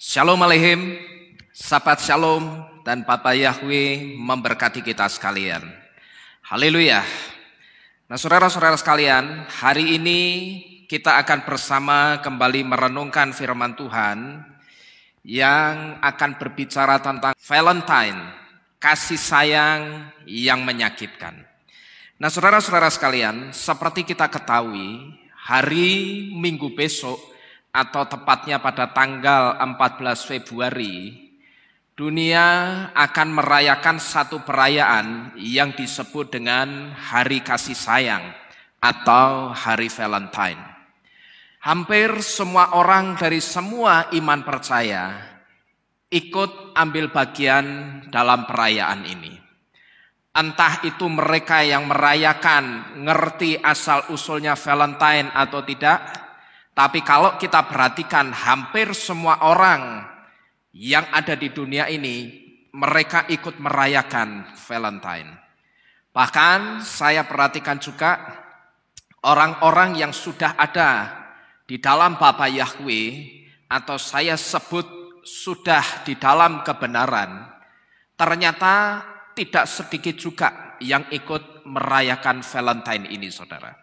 Shalom Aleihim, sahabat Shalom dan Papa Yahweh memberkati kita sekalian. Haleluya. Nah saudara-saudara sekalian, hari ini kita akan bersama kembali merenungkan firman Tuhan yang akan berbicara tentang Valentine, kasih sayang yang menyakitkan. Nah saudara-saudara sekalian, seperti kita ketahui, hari Minggu besok atau tepatnya pada tanggal 14 Februari, dunia akan merayakan satu perayaan yang disebut dengan Hari Kasih Sayang atau Hari Valentine. Hampir semua orang dari semua iman percaya ikut ambil bagian dalam perayaan ini. Entah itu mereka yang merayakan ngerti asal-usulnya Valentine atau tidak, tapi kalau kita perhatikan hampir semua orang yang ada di dunia ini, mereka ikut merayakan Valentine. Bahkan saya perhatikan juga orang-orang yang sudah ada di dalam Bapa Yahweh, atau saya sebut sudah di dalam kebenaran, ternyata tidak sedikit juga yang ikut merayakan Valentine ini, saudara.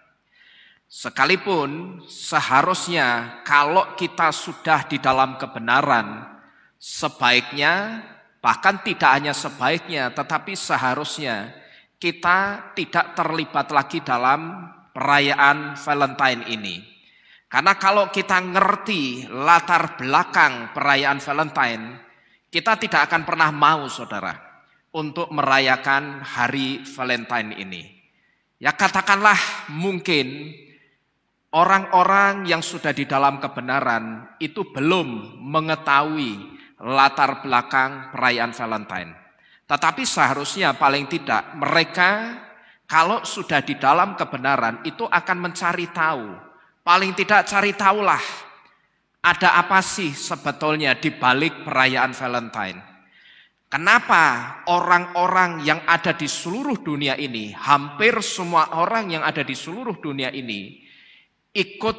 Sekalipun seharusnya kalau kita sudah di dalam kebenaran, sebaiknya, bahkan tidak hanya sebaiknya, tetapi seharusnya kita tidak terlibat lagi dalam perayaan Valentine ini. Karena kalau kita ngerti latar belakang perayaan Valentine, kita tidak akan pernah mau, saudara, untuk merayakan hari Valentine ini. Ya katakanlah mungkin orang-orang yang sudah di dalam kebenaran itu belum mengetahui latar belakang perayaan Valentine. Tetapi seharusnya paling tidak mereka kalau sudah di dalam kebenaran itu akan mencari tahu. Paling tidak cari tahulah ada apa sih sebetulnya di balik perayaan Valentine. Kenapa orang-orang yang ada di seluruh dunia ini, hampir semua orang yang ada di seluruh dunia ini ikut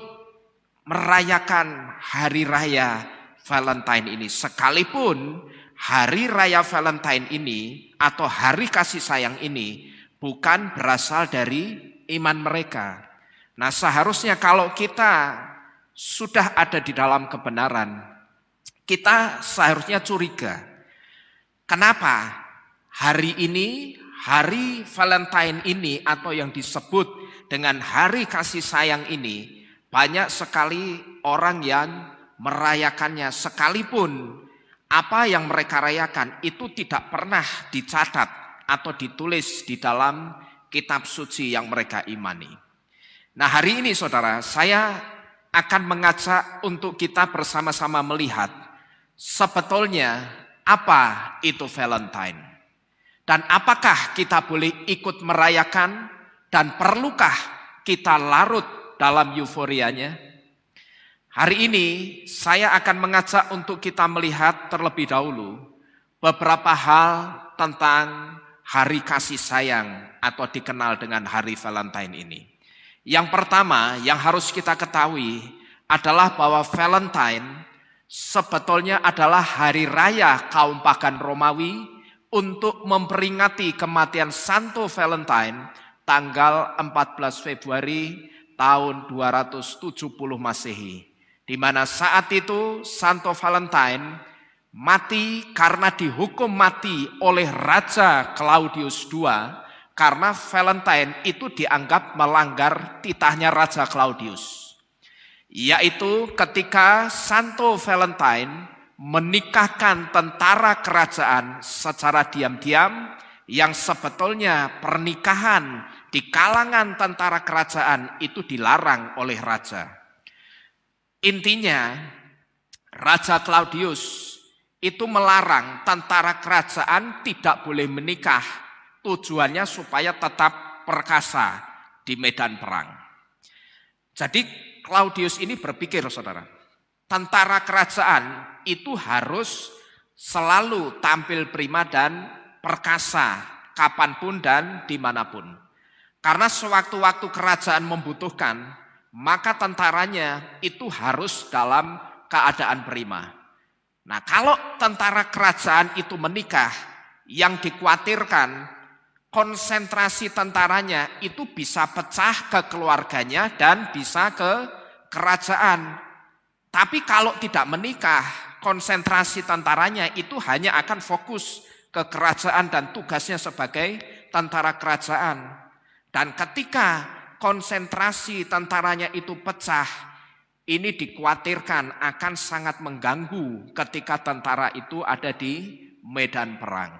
merayakan hari raya Valentine ini, sekalipun hari raya Valentine ini atau hari kasih sayang ini bukan berasal dari iman mereka. Nah seharusnya kalau kita sudah ada di dalam kebenaran, kita seharusnya curiga. Kenapa hari ini, hari Valentine ini atau yang disebut dengan hari kasih sayang ini, banyak sekali orang yang merayakannya, sekalipun apa yang mereka rayakan itu tidak pernah dicatat atau ditulis di dalam kitab suci yang mereka imani. Nah hari ini saudara, saya akan mengajak untuk kita bersama-sama melihat sebetulnya apa itu Valentine. Dan apakah kita boleh ikut merayakan dan perlukah kita larut dalam euforianya? Hari ini saya akan mengajak untuk kita melihat terlebih dahulu beberapa hal tentang hari kasih sayang atau dikenal dengan hari Valentine ini. Yang pertama yang harus kita ketahui adalah bahwa Valentine sebetulnya adalah hari raya kaum pagan Romawi untuk memperingati kematian Santo Valentine tanggal 14 Februari tahun 270 Masehi. Di mana saat itu Santo Valentine mati karena dihukum mati oleh Raja Claudius II, karena Valentine itu dianggap melanggar titahnya Raja Claudius. Yaitu ketika Santo Valentine menikahkan tentara kerajaan secara diam-diam, yang sebetulnya pernikahan di kalangan tentara kerajaan itu dilarang oleh raja. Intinya, Raja Claudius itu melarang tentara kerajaan tidak boleh menikah, tujuannya supaya tetap perkasa di medan perang. Jadi Claudius ini berpikir, saudara, tentara kerajaan itu harus selalu tampil prima dan perkasa kapanpun dan dimanapun. Karena sewaktu-waktu kerajaan membutuhkan, maka tentaranya itu harus dalam keadaan prima. Nah, kalau tentara kerajaan itu menikah, yang dikhawatirkan konsentrasi tentaranya itu bisa pecah ke keluarganya dan bisa ke kerajaan. Tapi kalau tidak menikah, konsentrasi tentaranya itu hanya akan fokus ke kerajaan dan tugasnya sebagai tentara kerajaan. Dan ketika konsentrasi tentaranya itu pecah, ini dikhawatirkan akan sangat mengganggu ketika tentara itu ada di medan perang.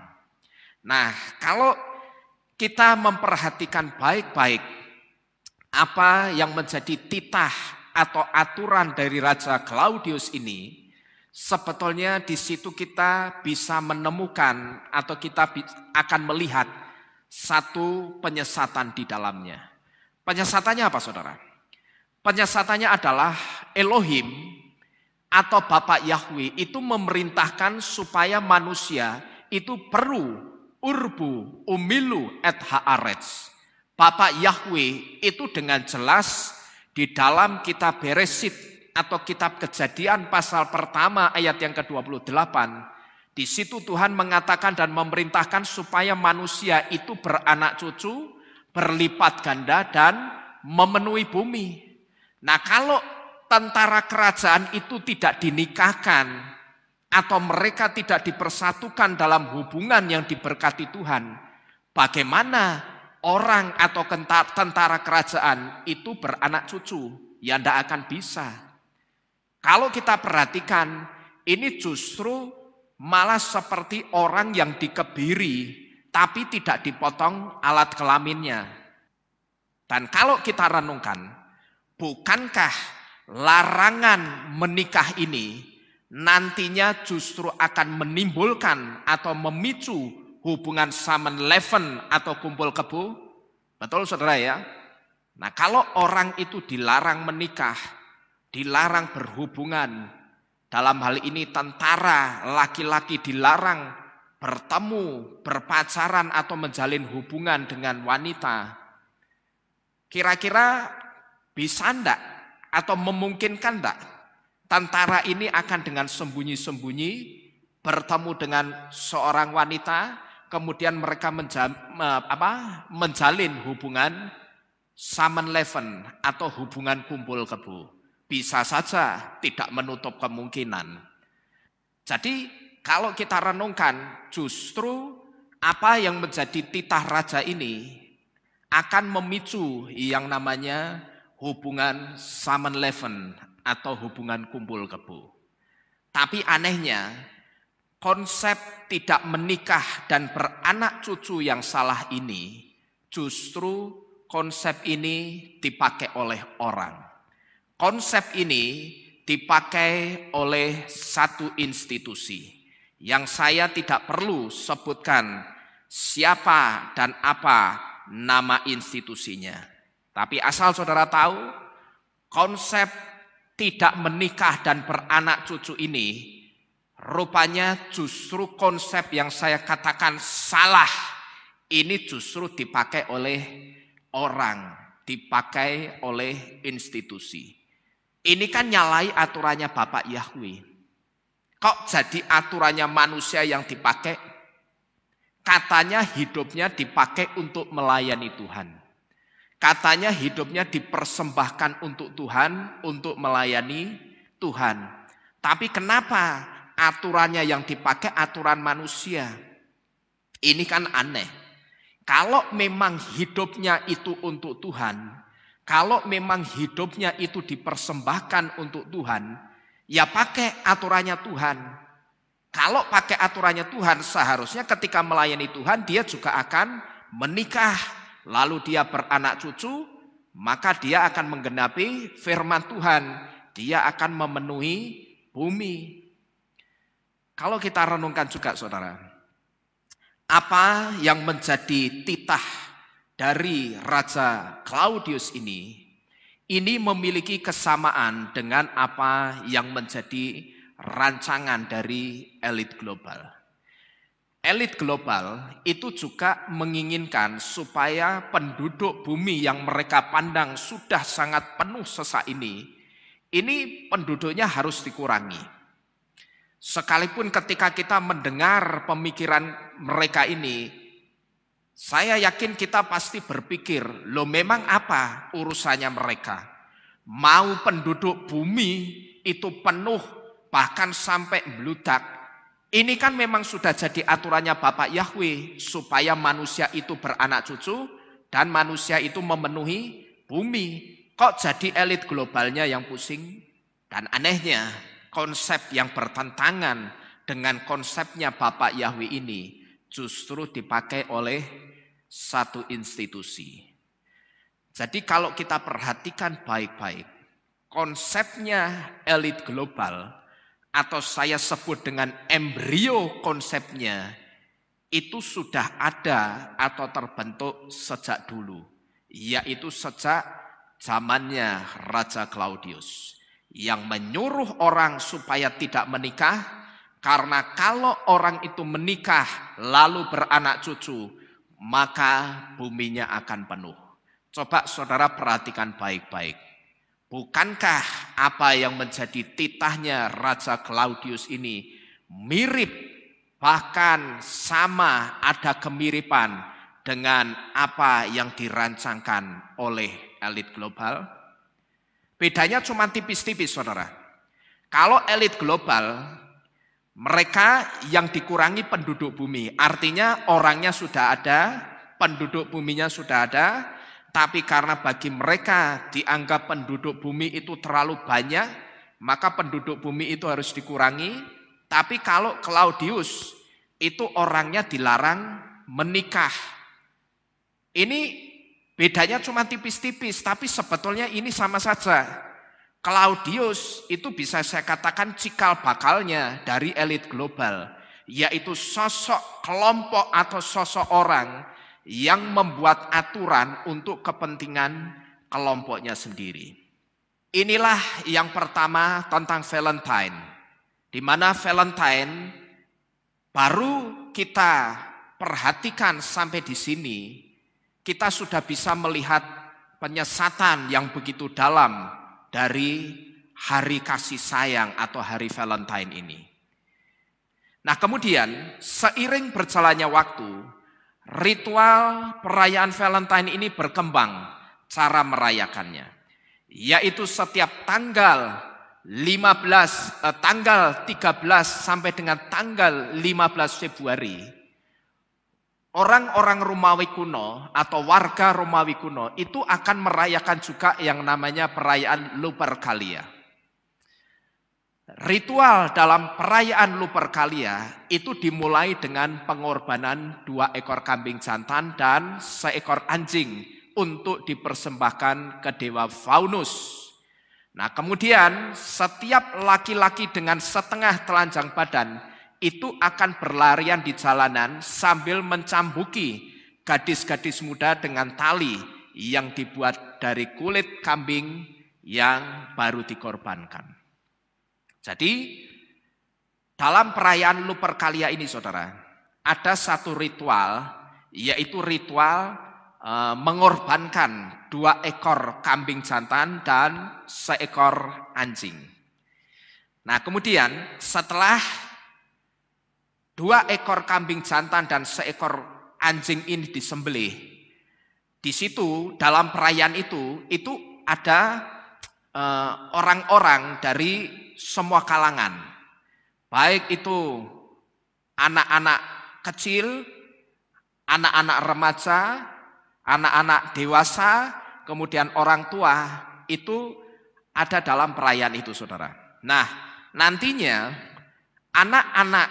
Nah, kalau kita memperhatikan baik-baik apa yang menjadi titah atau aturan dari Raja Claudius ini, sebetulnya di situ kita bisa menemukan atau kita akan melihat satu penyesatan di dalamnya. Penyesatannya apa, saudara? Penyesatannya adalah Elohim atau Bapak Yahweh itu memerintahkan supaya manusia itu perlu urbu umilu et haaretz. Bapak Yahweh itu dengan jelas di dalam kitab Beresit atau kitab Kejadian pasal pertama ayat yang ke-28. Di situ Tuhan mengatakan dan memerintahkan supaya manusia itu beranak cucu, berlipat ganda dan memenuhi bumi. Nah, kalau tentara kerajaan itu tidak dinikahkan atau mereka tidak dipersatukan dalam hubungan yang diberkati Tuhan, bagaimana orang atau tentara kerajaan itu beranak cucu? Ya tidak akan bisa. Kalau kita perhatikan, ini justru malah seperti orang yang dikebiri tapi tidak dipotong alat kelaminnya. Dan kalau kita renungkan, bukankah larangan menikah ini nantinya justru akan menimbulkan atau memicu hubungan samenleven atau kumpul kebo? Betul, saudara ya? Nah, kalau orang itu dilarang menikah, dilarang berhubungan, dalam hal ini tentara laki-laki dilarang bertemu, berpacaran atau menjalin hubungan dengan wanita, kira-kira bisa enggak atau memungkinkan enggak tentara ini akan dengan sembunyi-sembunyi bertemu dengan seorang wanita, kemudian mereka menjalin hubungan samenleven atau hubungan kumpul kebo? Bisa saja, tidak menutup kemungkinan. Jadi kalau kita renungkan, justru apa yang menjadi titah raja ini akan memicu yang namanya hubungan samenleven atau hubungan kumpul kebo. Tapi anehnya, konsep tidak menikah dan beranak cucu yang salah ini, justru konsep ini dipakai oleh orang. Konsep ini dipakai oleh satu institusi yang saya tidak perlu sebutkan siapa dan apa nama institusinya. Tapi asal saudara tahu, konsep tidak menikah dan beranak cucu ini rupanya justru konsep yang saya katakan salah. Ini justru dipakai oleh orang, dipakai oleh institusi. Ini kan nyalai aturannya Bapak Yahweh. Kok jadi aturannya manusia yang dipakai? Katanya hidupnya dipakai untuk melayani Tuhan. Katanya hidupnya dipersembahkan untuk Tuhan, untuk melayani Tuhan. Tapi kenapa aturannya yang dipakai aturan manusia? Ini kan aneh. Kalau memang hidupnya itu untuk Tuhan, kalau memang hidupnya itu dipersembahkan untuk Tuhan, ya pakai aturannya Tuhan. Kalau pakai aturannya Tuhan, seharusnya ketika melayani Tuhan, dia juga akan menikah. Lalu dia beranak cucu, maka dia akan menggenapi firman Tuhan. Dia akan memenuhi bumi. Kalau kita renungkan juga, saudara, apa yang menjadi titah dari Raja Claudius ini memiliki kesamaan dengan apa yang menjadi rancangan dari elit global. Elit global itu juga menginginkan supaya penduduk bumi yang mereka pandang sudah sangat penuh sesak ini penduduknya harus dikurangi. Sekalipun ketika kita mendengar pemikiran mereka ini, saya yakin kita pasti berpikir, loh memang apa urusannya mereka? Mau penduduk bumi itu penuh, bahkan sampai meludak. Ini kan memang sudah jadi aturannya Bapak Yahweh, supaya manusia itu beranak cucu, dan manusia itu memenuhi bumi. Kok jadi elit globalnya yang pusing? Dan anehnya, konsep yang bertentangan dengan konsepnya Bapak Yahweh ini justru dipakai oleh satu institusi. Jadi kalau kita perhatikan baik-baik, konsepnya elit global atau saya sebut dengan embrio konsepnya itu sudah ada atau terbentuk sejak dulu, yaitu sejak zamannya Raja Claudius yang menyuruh orang supaya tidak menikah, karena kalau orang itu menikah lalu beranak cucu, maka buminya akan penuh. Coba saudara perhatikan baik-baik. Bukankah apa yang menjadi titahnya Raja Claudius ini mirip, bahkan sama, ada kemiripan dengan apa yang dirancangkan oleh elit global? Bedanya cuma tipis-tipis, saudara. Kalau elit global, mereka yang dikurangi penduduk bumi, artinya orangnya sudah ada, penduduk buminya sudah ada, tapi karena bagi mereka dianggap penduduk bumi itu terlalu banyak, maka penduduk bumi itu harus dikurangi. Tapi kalau Claudius itu orangnya dilarang menikah. Ini bedanya cuma tipis-tipis, tapi sebetulnya ini sama saja. Claudius itu bisa saya katakan cikal bakalnya dari elit global, yaitu sosok kelompok atau sosok orang yang membuat aturan untuk kepentingan kelompoknya sendiri. Inilah yang pertama tentang Valentine, di mana Valentine baru kita perhatikan sampai di sini, kita sudah bisa melihat penyesatan yang begitu dalam dari hari kasih sayang atau hari Valentine ini. Nah kemudian seiring berjalannya waktu, ritual perayaan Valentine ini berkembang cara merayakannya, yaitu setiap tanggal 13 sampai dengan tanggal 15 Februari, orang-orang Romawi kuno atau warga Romawi kuno itu akan merayakan juga yang namanya perayaan Lupercalia. Ritual dalam perayaan Lupercalia itu dimulai dengan pengorbanan 2 ekor kambing jantan dan 1 ekor anjing untuk dipersembahkan ke dewa Faunus. Nah kemudian setiap laki-laki dengan setengah telanjang badan itu akan berlarian di jalanan sambil mencambuki gadis-gadis muda dengan tali yang dibuat dari kulit kambing yang baru dikorbankan. Jadi dalam perayaan Lupercalia ini saudara, ada satu ritual, yaitu ritual mengorbankan 2 ekor kambing jantan dan 1 ekor anjing. Nah kemudian setelah 2 ekor kambing jantan dan 1 ekor anjing ini disembelih, di situ dalam perayaan itu ada orang-orang dari semua kalangan, baik itu anak-anak kecil, anak-anak remaja, anak-anak dewasa, kemudian orang tua, itu ada dalam perayaan itu saudara. Nah nantinya anak-anak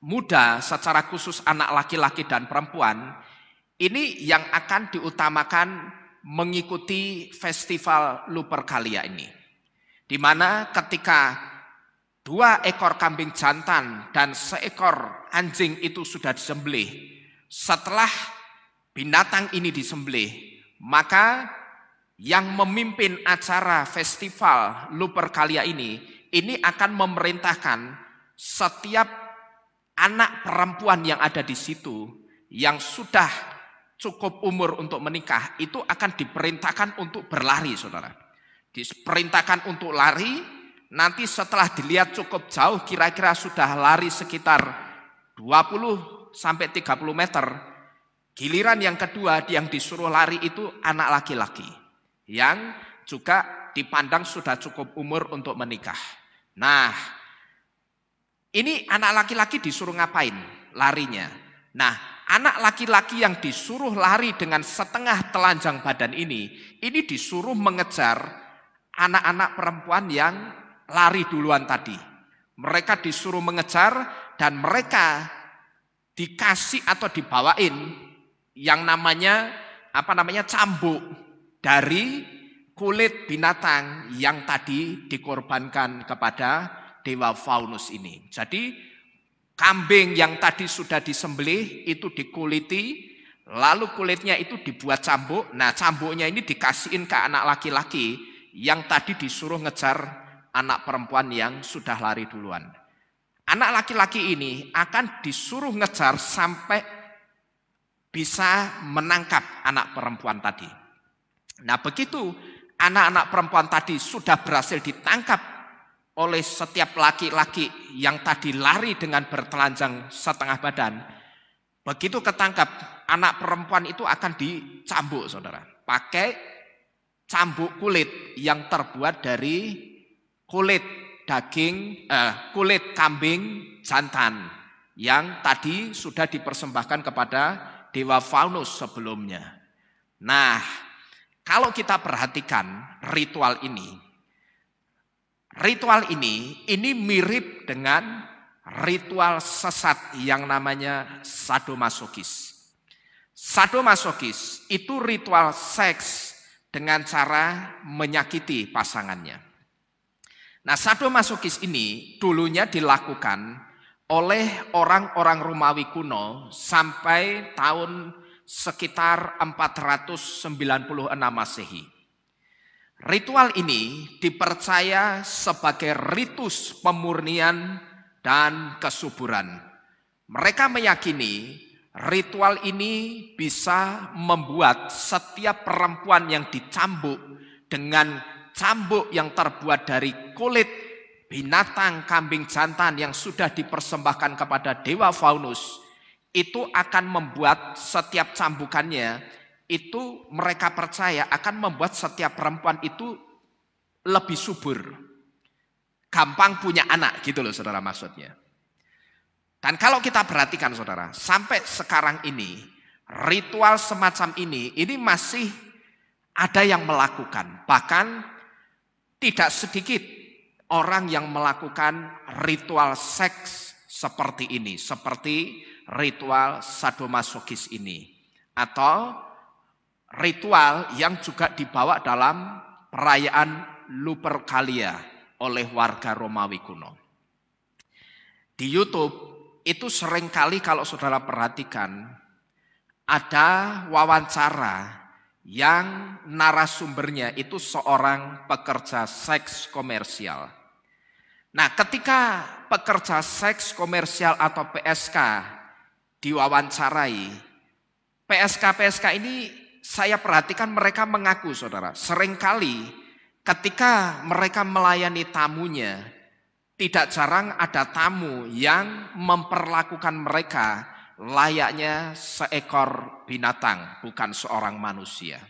muda secara khusus anak laki-laki dan perempuan ini yang akan diutamakan mengikuti festival Lupercalia ini. Di mana ketika 2 ekor kambing jantan dan 1 ekor anjing itu sudah disembelih, setelah binatang ini disembelih, maka yang memimpin acara festival Lupercalia ini akan memerintahkan setiap anak perempuan yang ada di situ yang sudah cukup umur untuk menikah itu akan diperintahkan untuk berlari saudara. Diperintahkan untuk lari nanti setelah dilihat cukup jauh, kira-kira sudah lari sekitar 20 sampai 30 meter. Giliran yang kedua yang disuruh lari itu anak laki-laki yang juga dipandang sudah cukup umur untuk menikah. Nah, ini anak laki-laki disuruh ngapain larinya? Nah, anak laki-laki yang disuruh lari dengan setengah telanjang badan ini disuruh mengejar anak-anak perempuan yang lari duluan tadi. Mereka disuruh mengejar dan mereka dikasih atau dibawain yang namanya cambuk dari kulit binatang yang tadi dikorbankan kepada dewa Faunus ini. Jadi kambing yang tadi sudah disembelih itu dikuliti, lalu kulitnya itu dibuat cambuk. Nah, cambuknya ini dikasihin ke anak laki-laki yang tadi disuruh ngejar anak perempuan yang sudah lari duluan. Anak laki-laki ini akan disuruh ngejar sampai bisa menangkap anak perempuan tadi. Nah, begitu anak-anak perempuan tadi sudah berhasil ditangkap oleh setiap laki-laki yang tadi lari dengan bertelanjang setengah badan. Begitu ketangkap, anak perempuan itu akan dicambuk, saudara. Pakai cambuk kulit yang terbuat dari kulit kambing jantan yang tadi sudah dipersembahkan kepada dewa Faunus sebelumnya. Nah, kalau kita perhatikan ritual ini mirip dengan ritual sesat yang namanya sadomasokis. Sadomasokis itu ritual seks dengan cara menyakiti pasangannya. Nah, sadomasokis ini dulunya dilakukan oleh orang-orang Romawi kuno sampai tahun sekitar 496 Masehi. Ritual ini dipercaya sebagai ritus pemurnian dan kesuburan. Mereka meyakini ritual ini bisa membuat setiap perempuan yang dicambuk dengan cambuk yang terbuat dari kulit binatang kambing jantan yang sudah dipersembahkan kepada dewa Faunus, itu akan membuat setiap cambukannya itu mereka percaya akan membuat setiap perempuan itu lebih subur, gampang punya anak gitu loh saudara maksudnya. Dan kalau kita perhatikan saudara, sampai sekarang ini ritual semacam ini masih ada yang melakukan. Bahkan tidak sedikit orang yang melakukan ritual seks seperti ini, seperti ritual sadomasokis ini, atau ritual yang juga dibawa dalam perayaan Lupercalia oleh warga Romawi kuno. Di YouTube itu seringkali kalau saudara perhatikan ada wawancara yang narasumbernya itu seorang pekerja seks komersial. Nah, ketika pekerja seks komersial atau PSK diwawancarai, PSK ini saya perhatikan mereka mengaku saudara, seringkali ketika mereka melayani tamunya, tidak jarang ada tamu yang memperlakukan mereka layaknya seekor binatang, bukan seorang manusia.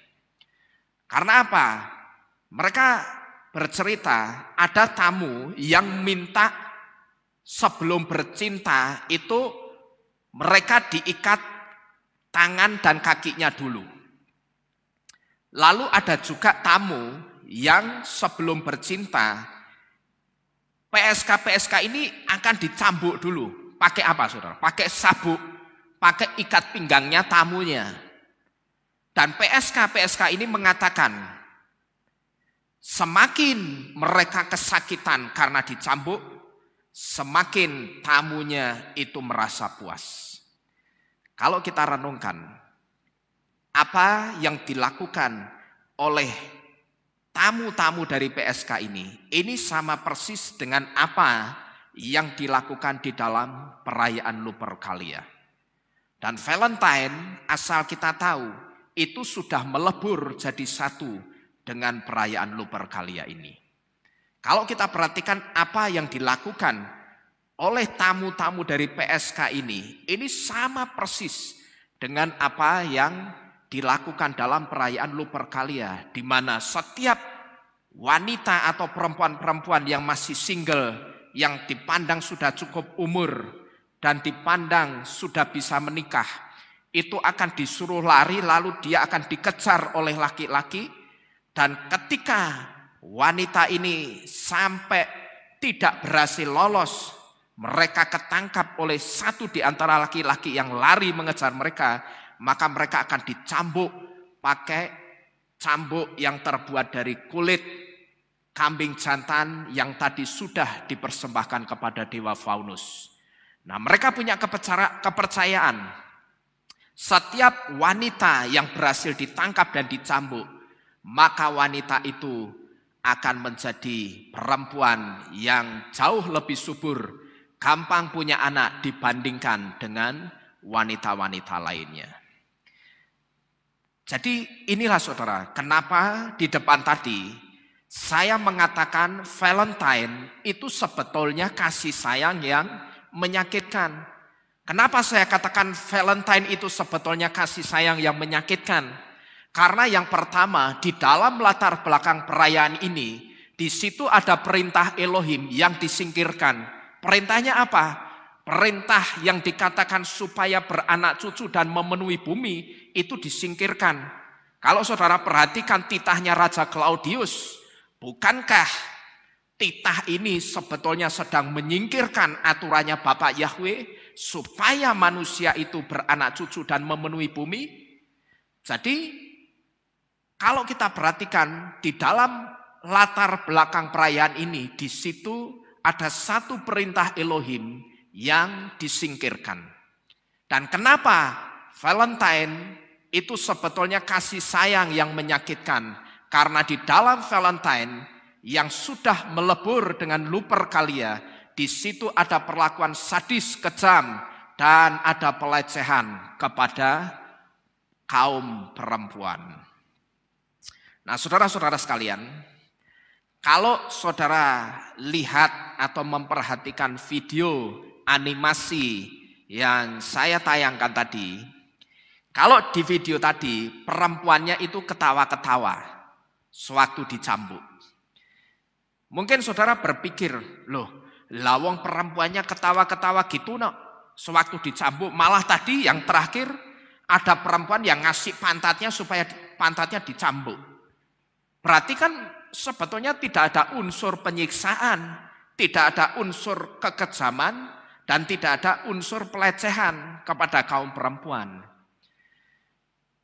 Karena apa? Mereka bercerita ada tamu yang minta sebelum bercinta itu mereka diikat tangan dan kakinya dulu. Lalu ada juga tamu yang sebelum bercinta, PSK ini akan dicambuk dulu. Pakai apa saudara? Pakai sabuk, pakai ikat pinggangnya tamunya. Dan PSK ini mengatakan, semakin mereka kesakitan karena dicambuk, semakin tamunya itu merasa puas. Kalau kita renungkan, apa yang dilakukan oleh tamu-tamu dari PSK ini sama persis dengan apa yang dilakukan di dalam perayaan Lupercalia. Dan Valentine, asal kita tahu, itu sudah melebur jadi satu dengan perayaan Lupercalia ini. Kalau kita perhatikan apa yang dilakukan oleh tamu-tamu dari PSK ini sama persis dengan apa yang dilakukan dalam perayaan Lupercalia, di mana setiap wanita atau perempuan-perempuan yang masih single, yang dipandang sudah cukup umur dan dipandang sudah bisa menikah, itu akan disuruh lari, lalu dia akan dikejar oleh laki-laki. Dan ketika wanita ini sampai tidak berhasil lolos, mereka ketangkap oleh satu di antara laki-laki yang lari mengejar mereka, maka mereka akan dicambuk pakai cambuk yang terbuat dari kulit kambing jantan yang tadi sudah dipersembahkan kepada dewa Faunus. Nah, mereka punya kepercayaan. Setiap wanita yang berhasil ditangkap dan dicambuk, maka wanita itu akan menjadi perempuan yang jauh lebih subur, gampang punya anak dibandingkan dengan wanita-wanita lainnya. Jadi inilah saudara, kenapa di depan tadi saya mengatakan Valentine itu sebetulnya kasih sayang yang menyakitkan. Kenapa saya katakan Valentine itu sebetulnya kasih sayang yang menyakitkan? Karena yang pertama, di dalam latar belakang perayaan ini, di situ ada perintah Elohim yang disingkirkan. Perintahnya apa? Perintah yang dikatakan supaya beranak cucu dan memenuhi bumi, itu disingkirkan. Kalau saudara perhatikan titahnya Raja Claudius, bukankah titah ini sebetulnya sedang menyingkirkan aturannya Bapak Yahweh, supaya manusia itu beranak cucu dan memenuhi bumi? Jadi kalau kita perhatikan di dalam latar belakang perayaan ini, di situ ada satu perintah Elohim yang disingkirkan. Dan kenapa Valentine itu sebetulnya kasih sayang yang menyakitkan? Karena di dalam Valentine yang sudah melebur dengan Lupercalia, di situ ada perlakuan sadis, kejam, dan ada pelecehan kepada kaum perempuan. Nah, saudara-saudara sekalian, kalau saudara lihat atau memperhatikan video animasi yang saya tayangkan tadi, kalau di video tadi perempuannya itu ketawa-ketawa sewaktu dicambuk. Mungkin saudara berpikir, loh, lawang perempuannya ketawa-ketawa gitu no, sewaktu dicambuk. Malah tadi yang terakhir ada perempuan yang ngasih pantatnya supaya pantatnya dicambuk. Berarti kan sebetulnya tidak ada unsur penyiksaan, tidak ada unsur kekejaman, dan tidak ada unsur pelecehan kepada kaum perempuan.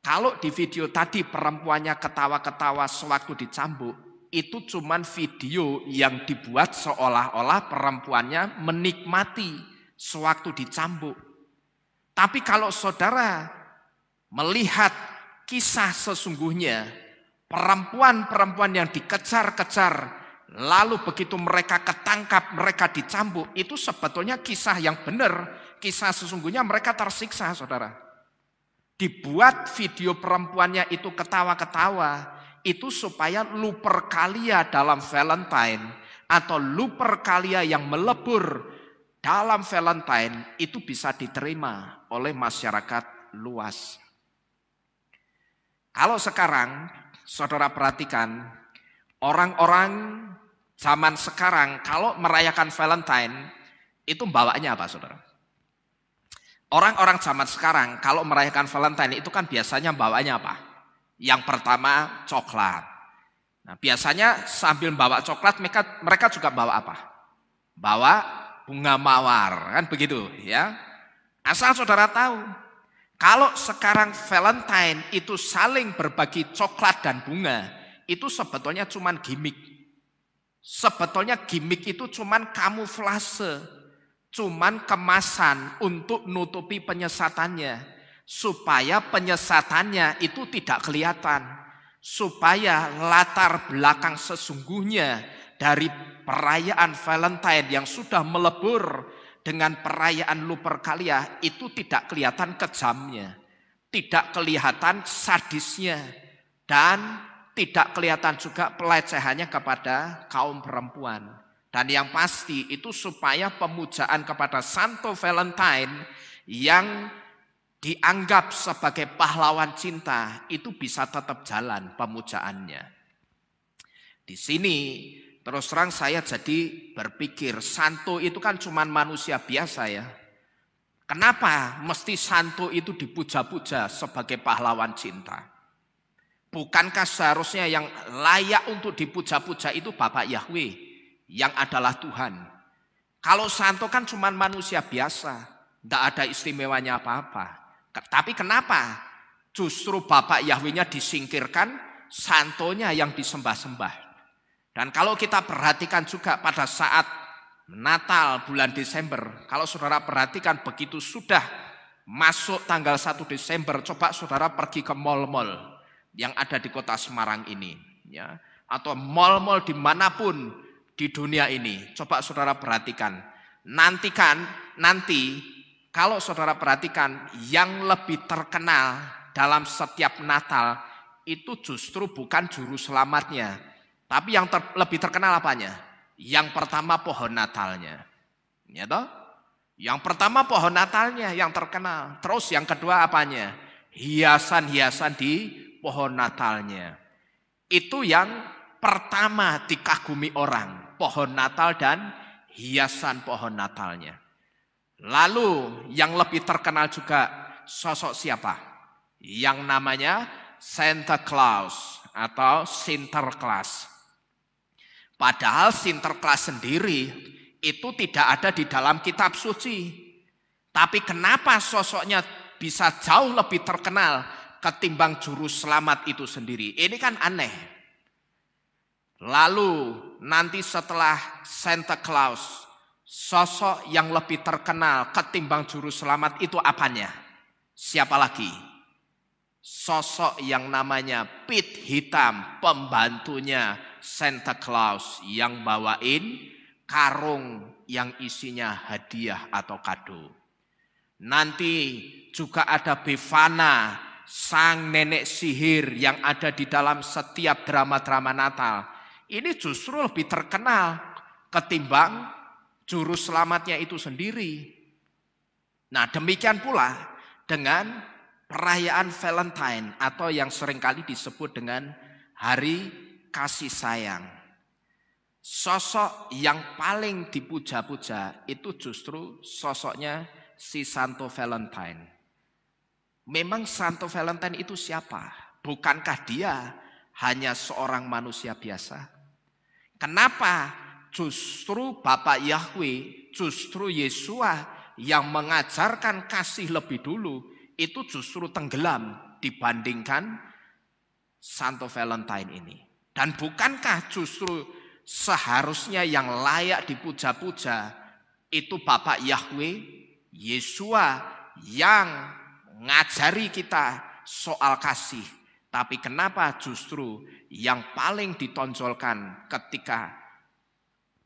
Kalau di video tadi perempuannya ketawa-ketawa sewaktu dicambuk, itu cuman video yang dibuat seolah-olah perempuannya menikmati sewaktu dicambuk. Tapi kalau saudara melihat kisah sesungguhnya, perempuan-perempuan yang dikejar-kejar, lalu begitu mereka ketangkap, mereka dicambuk, itu sebetulnya kisah yang benar, kisah sesungguhnya mereka tersiksa, saudara. Dibuat video perempuannya itu ketawa-ketawa, itu supaya Lupercalia dalam Valentine atau Lupercalia yang melebur dalam Valentine itu bisa diterima oleh masyarakat luas. Kalau sekarang saudara perhatikan, orang-orang zaman sekarang kalau merayakan Valentine itu bawanya apa, saudara? Orang-orang zaman sekarang kalau merayakan Valentine itu kan biasanya bawanya apa? Yang pertama coklat. Nah, biasanya sambil bawa coklat mereka juga bawa apa? Bawa bunga mawar, kan begitu ya. Asal saudara tahu, kalau sekarang Valentine itu saling berbagi coklat dan bunga, itu sebetulnya cuman gimmick. Sebetulnya gimmick itu cuman kamuflase, cuman kemasan untuk nutupi penyesatannya. Supaya penyesatannya itu tidak kelihatan, supaya latar belakang sesungguhnya dari perayaan Valentine yang sudah melebur dengan perayaan Lupercalia itu tidak kelihatan kejamnya, tidak kelihatan sadisnya, dan tidak kelihatan juga pelecehannya kepada kaum perempuan. Dan yang pasti itu supaya pemujaan kepada Santo Valentine yang dianggap sebagai pahlawan cinta itu bisa tetap jalan pemujaannya. Di sini terus terang saya jadi berpikir, santo itu kan cuma manusia biasa ya. Kenapa mesti santo itu dipuja-puja sebagai pahlawan cinta? Bukankah seharusnya yang layak untuk dipuja-puja itu Bapak Yahweh yang adalah Tuhan? Kalau santo kan cuma manusia biasa, tidak ada istimewanya apa-apa. Tapi kenapa justru Bapak Yahweh-nya disingkirkan, santonya yang disembah-sembah? Dan kalau kita perhatikan juga pada saat Natal bulan Desember, kalau saudara perhatikan begitu sudah masuk tanggal 1 Desember, coba saudara pergi ke mal-mal yang ada di kota Semarang ini, ya, atau mal-mal dimanapun di dunia ini, coba saudara perhatikan. Nanti kalau saudara perhatikan yang lebih terkenal dalam setiap Natal itu justru bukan juru selamatnya, tapi yang lebih terkenal apanya? Yang pertama pohon Natalnya, ya toh? Yang pertama pohon Natalnya yang terkenal. Terus yang kedua apanya? Hiasan-hiasan di pohon Natalnya. Itu yang pertama dikagumi orang, pohon Natal dan hiasan pohon Natalnya. Lalu yang lebih terkenal juga sosok siapa? Yang namanya Santa Claus atau Sinterklas. Padahal Sinterklas sendiri itu tidak ada di dalam kitab suci. Tapi kenapa sosoknya bisa jauh lebih terkenal ketimbang juru selamat itu sendiri? Ini kan aneh. Lalu nanti setelah Santa Claus, sosok yang lebih terkenal ketimbang juru selamat itu apanya? Siapa lagi? Sosok yang namanya Pit Hitam, pembantunya Santa Claus yang bawain karung yang isinya hadiah atau kado. Nanti juga ada Befana, sang nenek sihir yang ada di dalam setiap drama-drama Natal. Ini justru lebih terkenal ketimbang juru selamatnya itu sendiri. Nah, demikian pula dengan perayaan Valentine atau yang seringkali disebut dengan hari kasih sayang. Sosok yang paling dipuja-puja itu justru sosoknya si Santo Valentine. Memang Santo Valentine itu siapa? Bukankah dia hanya seorang manusia biasa? Kenapa justru Bapak Yahweh, justru Yesua yang mengajarkan kasih lebih dulu, itu justru tenggelam dibandingkan Santo Valentine ini? Dan bukankah justru seharusnya yang layak dipuja-puja itu Bapak Yahweh, Yesua yang ngajari kita soal kasih? Tapi kenapa justru yang paling ditonjolkan ketika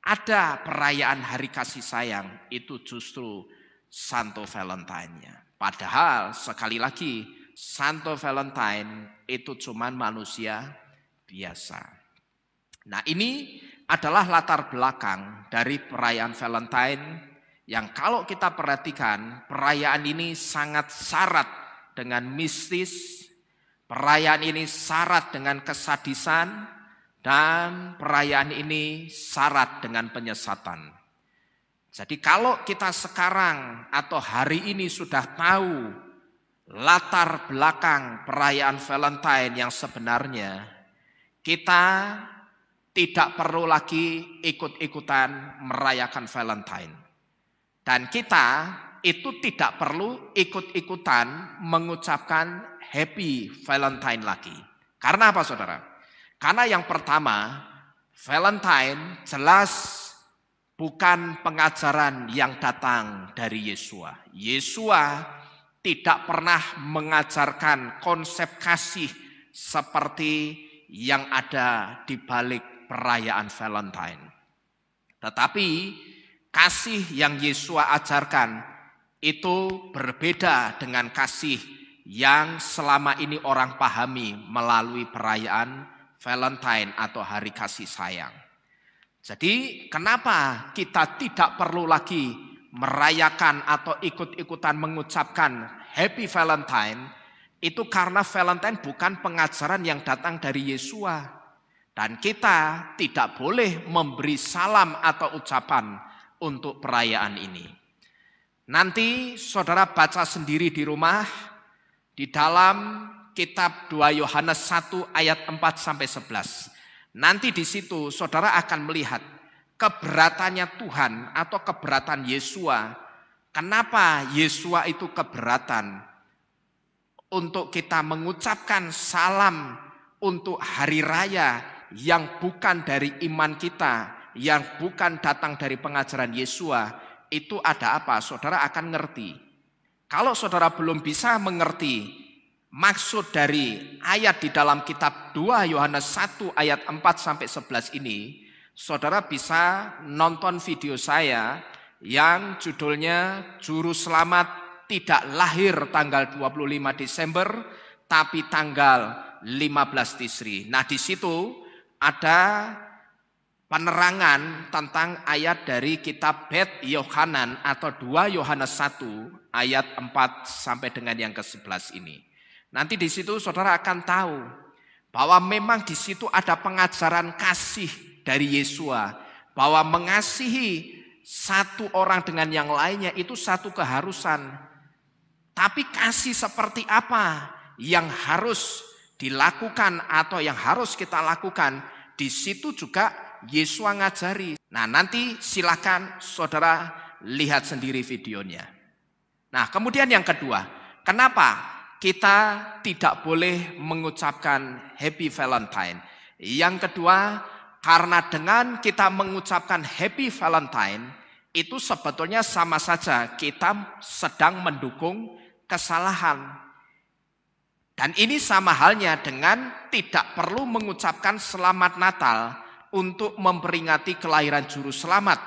ada perayaan hari kasih sayang itu justru Santo Valentine-nya? Padahal sekali lagi Santo Valentine itu cuman manusia biasa. Nah, ini adalah latar belakang dari perayaan Valentine yang kalau kita perhatikan perayaan ini sangat syarat dengan mistis, perayaan ini syarat dengan kesadisan, dan perayaan ini syarat dengan penyesatan. Jadi kalau kita sekarang atau hari ini sudah tahu latar belakang perayaan Valentine yang sebenarnya, kita tidak perlu lagi ikut-ikutan merayakan Valentine. Dan kita itu tidak perlu ikut-ikutan mengucapkan Happy Valentine lagi. Karena apa saudara? Karena yang pertama, Valentine jelas bukan pengajaran yang datang dari Yesua. Yesua tidak pernah mengajarkan konsep kasih seperti yang ada di balik perayaan Valentine. Tetapi kasih yang Yesua ajarkan itu berbeda dengan kasih yang selama ini orang pahami melalui perayaan Valentine atau hari kasih sayang. Jadi kenapa kita tidak perlu lagi merayakan atau ikut-ikutan mengucapkan Happy Valentine? Itu karena Valentine bukan pengajaran yang datang dari Yesua. Dan kita tidak boleh memberi salam atau ucapan untuk perayaan ini. Nanti saudara baca sendiri di rumah di dalam kitab 2 Yohanes 1 ayat 4-11. Nanti di situ saudara akan melihat keberatannya Tuhan atau keberatan Yesua. Kenapa Yesua itu keberatan untuk kita mengucapkan salam untuk hari raya yang bukan dari iman kita, yang bukan datang dari pengajaran Yesua, itu ada apa? Saudara akan ngerti. Kalau saudara belum bisa mengerti maksud dari ayat di dalam kitab 2 Yohanes 1 ayat 4-11 ini, saudara bisa nonton video saya yang judulnya Juru Selamat tidak lahir tanggal 25 Desember, tapi tanggal 15 Tisri. Nah, di situ ada penerangan tentang ayat dari kitab Bet Yohanan atau 2 Yohanes 1 ayat 4 sampai dengan yang ke-11 ini. Nanti di situ saudara akan tahu bahwa memang di situ ada pengajaran kasih dari Yesua, bahwa mengasihi satu orang dengan yang lainnya itu satu keharusan. Tapi kasih seperti apa yang harus dilakukan atau yang harus kita lakukan, di situ juga Yesua ngajari. Nah, nanti silakan saudara lihat sendiri videonya. Nah, kemudian yang kedua, kenapa kita tidak boleh mengucapkan Happy Valentine? Yang kedua, karena dengan kita mengucapkan Happy Valentine, itu sebetulnya sama saja kita sedang mendukung kesalahan. Dan ini sama halnya dengan tidak perlu mengucapkan Selamat Natal untuk memperingati kelahiran Juru Selamat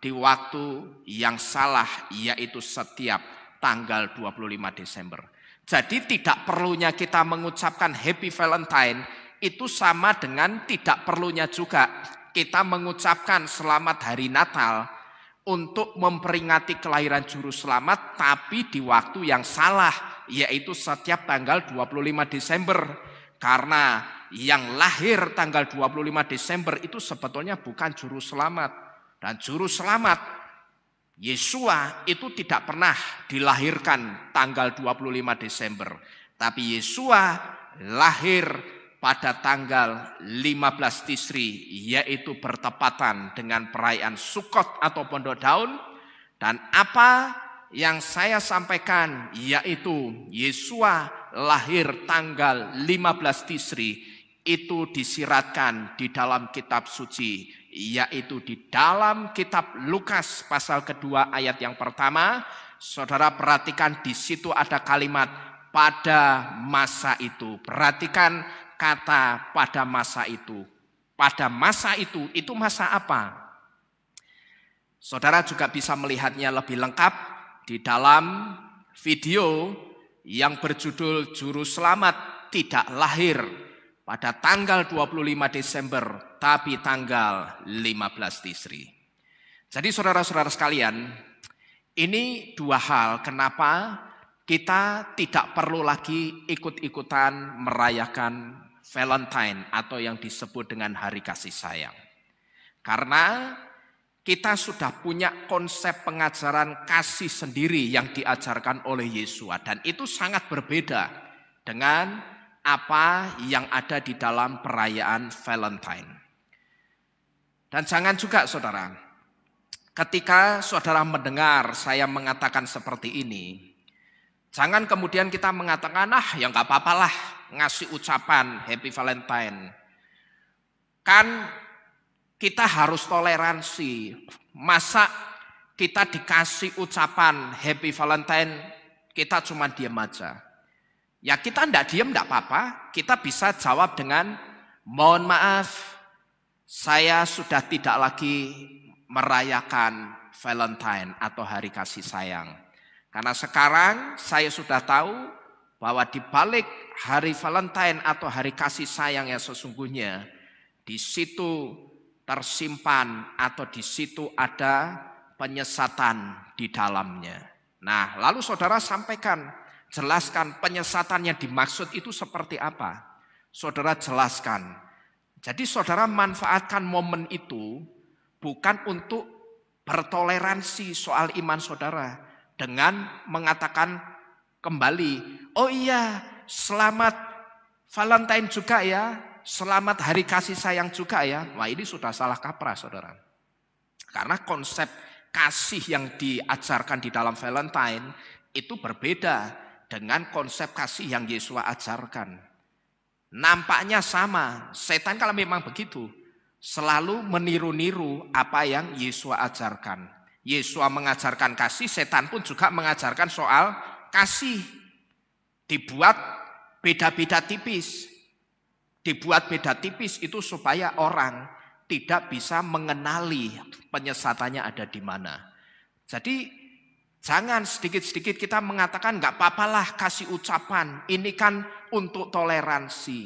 di waktu yang salah, yaitu setiap tanggal 25 Desember. Jadi tidak perlunya kita mengucapkan Happy Valentine itu sama dengan tidak perlunya juga kita mengucapkan Selamat Hari Natal untuk memperingati kelahiran Juru Selamat tapi di waktu yang salah, yaitu setiap tanggal 25 Desember. Karena yang lahir tanggal 25 Desember itu sebetulnya bukan Juru Selamat. Dan Juru Selamat, Yesua itu tidak pernah dilahirkan tanggal 25 Desember. Tapi Yesua lahir pada tanggal 15 Tisri, yaitu bertepatan dengan perayaan Sukot atau Pondok Daun. Dan apa yang saya sampaikan yaitu Yesua lahir tanggal 15 Tisri itu disiratkan di dalam kitab suci, yaitu di dalam kitab Lukas pasal kedua ayat yang pertama. Saudara perhatikan di situ ada kalimat pada masa itu. Perhatikan kata pada masa itu. Pada masa itu masa apa? Saudara juga bisa melihatnya lebih lengkap di dalam video yang berjudul Juru Selamat tidak lahir pada tanggal 25 Desember tapi tanggal 15 Tisri. Jadi saudara-saudara sekalian, ini dua hal kenapa kita tidak perlu lagi ikut-ikutan merayakan Valentine atau yang disebut dengan hari kasih sayang. Karena kita sudah punya konsep pengajaran kasih sendiri yang diajarkan oleh Yesua. Dan itu sangat berbeda dengan apa yang ada di dalam perayaan Valentine. Dan jangan juga saudara, ketika saudara mendengar saya mengatakan seperti ini, jangan kemudian kita mengatakan, ya nggak apa-apalah ngasih ucapan Happy Valentine. Kan kita harus toleransi. Masa kita dikasih ucapan Happy Valentine, kita cuma diam aja. Ya kita enggak diam enggak apa-apa. Kita bisa jawab dengan, mohon maaf, saya sudah tidak lagi merayakan Valentine atau hari kasih sayang. Karena sekarang saya sudah tahu bahwa di balik hari Valentine atau hari kasih sayang yang sesungguhnya, di situ tersimpan atau di situ ada penyesatan di dalamnya. Nah, lalu saudara sampaikan, jelaskan penyesatan yang dimaksud itu seperti apa. Saudara jelaskan. Jadi saudara manfaatkan momen itu bukan untuk bertoleransi soal iman saudara dengan mengatakan kembali, oh iya, selamat Valentine juga ya, selamat hari kasih sayang juga ya. Wah, ini sudah salah kaprah saudara. Karena konsep kasih yang diajarkan di dalam Valentine itu berbeda dengan konsep kasih yang Yesus ajarkan. Nampaknya sama, setan kalau memang begitu, selalu meniru-niru apa yang Yesus ajarkan. Yesus mengajarkan kasih, setan pun juga mengajarkan soal kasih. Dibuat beda-beda tipis. Dibuat beda tipis itu supaya orang tidak bisa mengenali penyesatannya ada di mana. Jadi jangan sedikit-sedikit kita mengatakan nggak apa-apalah kasih ucapan. Ini kan untuk toleransi.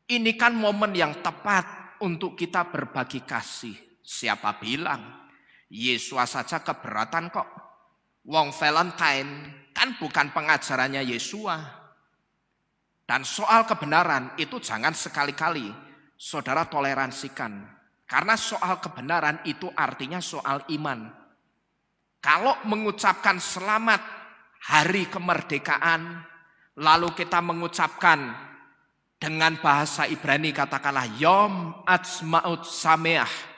Ini kan momen yang tepat untuk kita berbagi kasih. Siapa bilang? Yesus saja keberatan kok. Wong Valentine kan bukan pengajarannya Yesus. Dan soal kebenaran itu jangan sekali-kali saudara toleransikan. Karena soal kebenaran itu artinya soal iman. Kalau mengucapkan selamat hari kemerdekaan, lalu kita mengucapkan dengan bahasa Ibrani katakanlah Yom Atzmaut Sameach.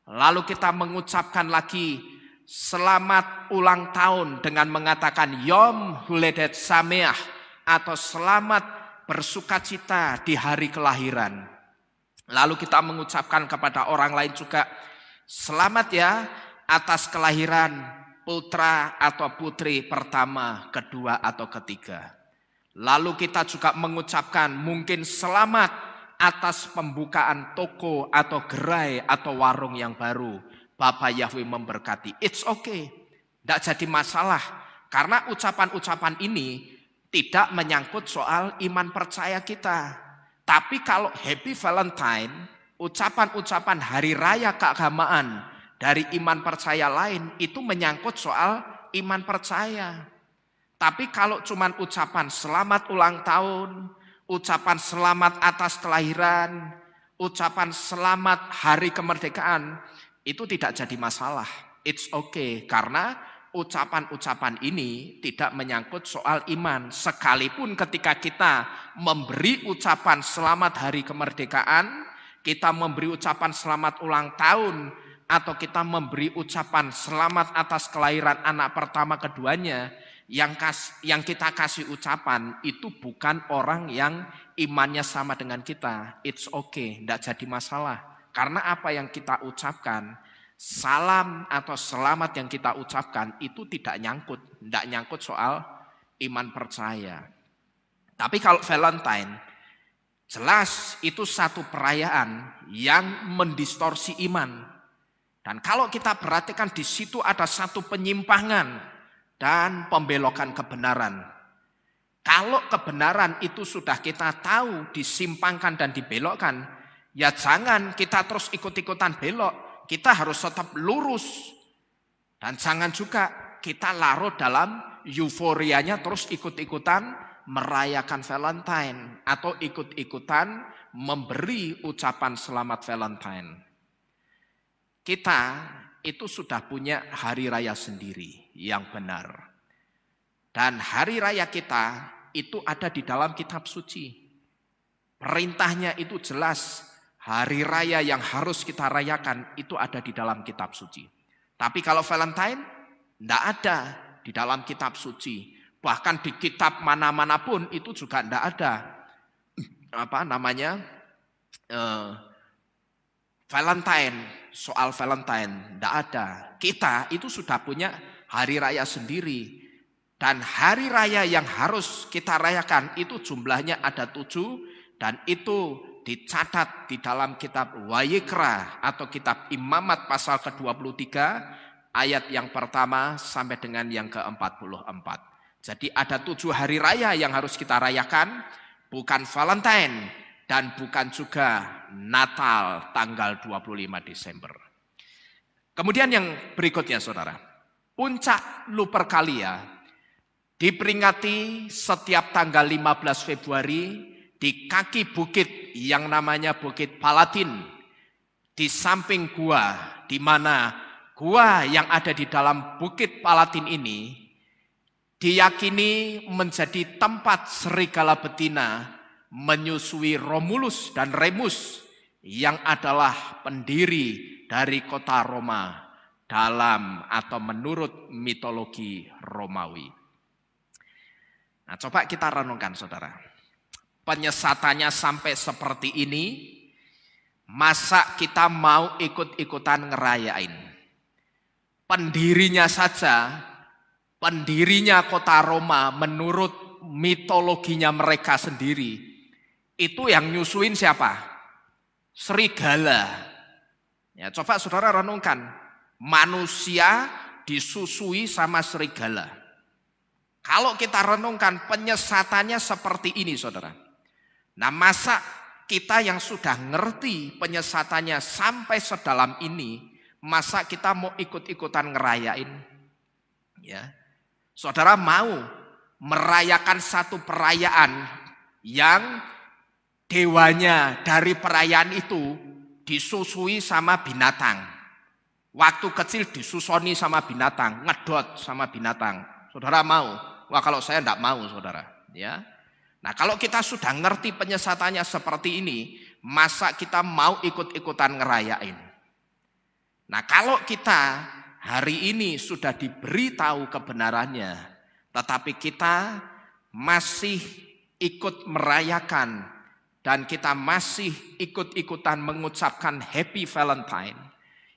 Lalu kita mengucapkan lagi selamat ulang tahun dengan mengatakan Yom Huledet Sameach atau selamat bersukacita di hari kelahiran. Lalu kita mengucapkan kepada orang lain juga selamat ya atas kelahiran putra atau putri pertama, kedua atau ketiga. Lalu kita juga mengucapkan mungkin selamat atas pembukaan toko atau gerai atau warung yang baru. Bapak Yahweh memberkati. It's okay. Tidak jadi masalah. Karena ucapan-ucapan ini tidak menyangkut soal iman percaya kita. Tapi kalau Happy Valentine, ucapan-ucapan hari raya keagamaan dari iman percaya lain itu menyangkut soal iman percaya. Tapi kalau cuma ucapan selamat ulang tahun, ucapan selamat atas kelahiran, ucapan selamat hari kemerdekaan, itu tidak jadi masalah. It's okay, karena ucapan-ucapan ini tidak menyangkut soal iman. Sekalipun ketika kita memberi ucapan selamat hari kemerdekaan, kita memberi ucapan selamat ulang tahun, atau kita memberi ucapan selamat atas kelahiran anak pertama keduanya, yang kita kasih ucapan itu bukan orang yang imannya sama dengan kita. It's okay, tidak jadi masalah. Karena apa yang kita ucapkan, salam atau selamat yang kita ucapkan itu tidak nyangkut soal iman percaya. Tapi kalau Valentine, jelas itu satu perayaan yang mendistorsi iman. Dan kalau kita perhatikan di situ ada satu penyimpangan dan pembelokan kebenaran. Kalau kebenaran itu sudah kita tahu disimpangkan dan dibelokkan, ya jangan kita terus ikut-ikutan belok. Kita harus tetap lurus. Dan jangan juga kita larut dalam euforianya terus ikut-ikutan merayakan Valentine atau ikut-ikutan memberi ucapan selamat Valentine. Kita itu sudah punya hari raya sendiri yang benar. Dan hari raya kita itu ada di dalam kitab suci. Perintahnya itu jelas. Hari raya yang harus kita rayakan itu ada di dalam kitab suci. Tapi kalau Valentine, tidak ada di dalam kitab suci. Bahkan di kitab mana-mana pun itu juga tidak ada. Valentine, soal Valentine, tidak ada. Kita itu sudah punya hari raya sendiri. Dan hari raya yang harus kita rayakan itu jumlahnya ada 7. Dan itu dicatat di dalam kitab Wayikra atau kitab Imamat pasal ke-23 ayat yang pertama sampai dengan yang ke-44. Jadi ada 7 hari raya yang harus kita rayakan, bukan Valentine dan bukan juga Natal tanggal 25 Desember. Kemudian yang berikutnya saudara, puncak Lupercalia diperingati setiap tanggal 15 Februari di kaki bukit yang namanya Bukit Palatin, di samping gua, di mana gua yang ada di dalam Bukit Palatin ini diyakini menjadi tempat serigala betina menyusui Romulus dan Remus yang adalah pendiri dari kota Roma dalam atau menurut mitologi Romawi. Nah, coba kita renungkan saudara. Penyesatannya sampai seperti ini, masa kita mau ikut-ikutan ngerayain? Pendirinya saja, pendirinya kota Roma menurut mitologinya mereka sendiri, itu yang nyusuin siapa? Serigala. Ya, coba saudara renungkan, manusia disusui sama serigala. Kalau kita renungkan penyesatannya seperti ini saudara. Nah, masa kita yang sudah ngerti penyesatannya sampai sedalam ini, masa kita mau ikut-ikutan ngerayain? Ya. Saudara mau merayakan satu perayaan yang dewanya dari perayaan itu disusui sama binatang. Waktu kecil disusoni sama binatang, ngedot sama binatang. Saudara mau? Wah, kalau saya enggak mau saudara. Ya. Nah, kalau kita sudah ngerti penyesatannya seperti ini, masa kita mau ikut-ikutan ngerayain? Nah, kalau kita hari ini sudah diberitahu kebenarannya, tetapi kita masih ikut merayakan dan kita masih ikut-ikutan mengucapkan Happy Valentine,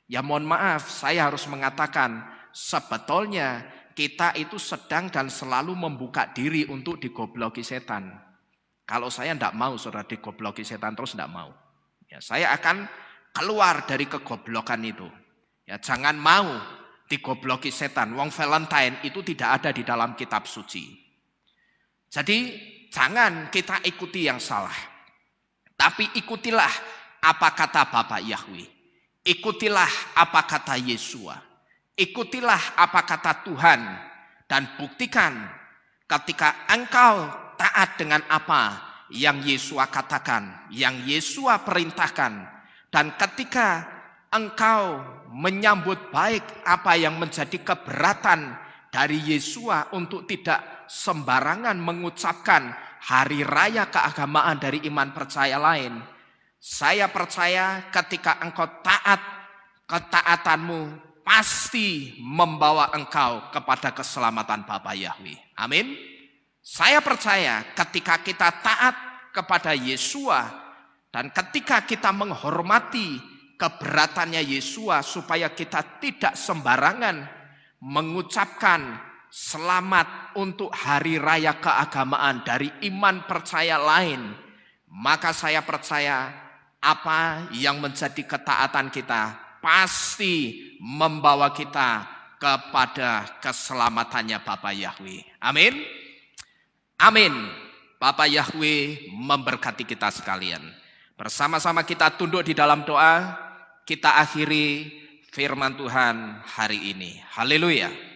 ya mohon maaf, saya harus mengatakan sebetulnya kita itu sedang dan selalu membuka diri untuk digobloki setan. Kalau saya tidak mau saudara digobloki setan terus tidak mau. Ya, saya akan keluar dari kegoblokan itu. Ya, jangan mau digobloki setan. Wong Valentine itu tidak ada di dalam kitab suci. Jadi jangan kita ikuti yang salah. Tapi ikutilah apa kata Bapak Yahweh. Ikutilah apa kata Yesua. Ikutilah apa kata Tuhan dan buktikan ketika engkau taat dengan apa yang Yesus katakan, yang Yesus perintahkan, dan ketika engkau menyambut baik apa yang menjadi keberatan dari Yesus untuk tidak sembarangan mengucapkan hari raya keagamaan dari iman percaya lain. Saya percaya ketika engkau taat, ketaatanmu pasti membawa engkau kepada keselamatan Bapa Yahweh. Amin. Saya percaya ketika kita taat kepada Yesua dan ketika kita menghormati keberatannya Yesua supaya kita tidak sembarangan mengucapkan selamat untuk hari raya keagamaan dari iman percaya lain, maka saya percaya apa yang menjadi ketaatan kita pasti membawa kita kepada keselamatannya Bapa Yahweh. Amin. Amin. Bapa Yahweh memberkati kita sekalian. Bersama-sama kita tunduk di dalam doa. Kita akhiri firman Tuhan hari ini. Haleluya.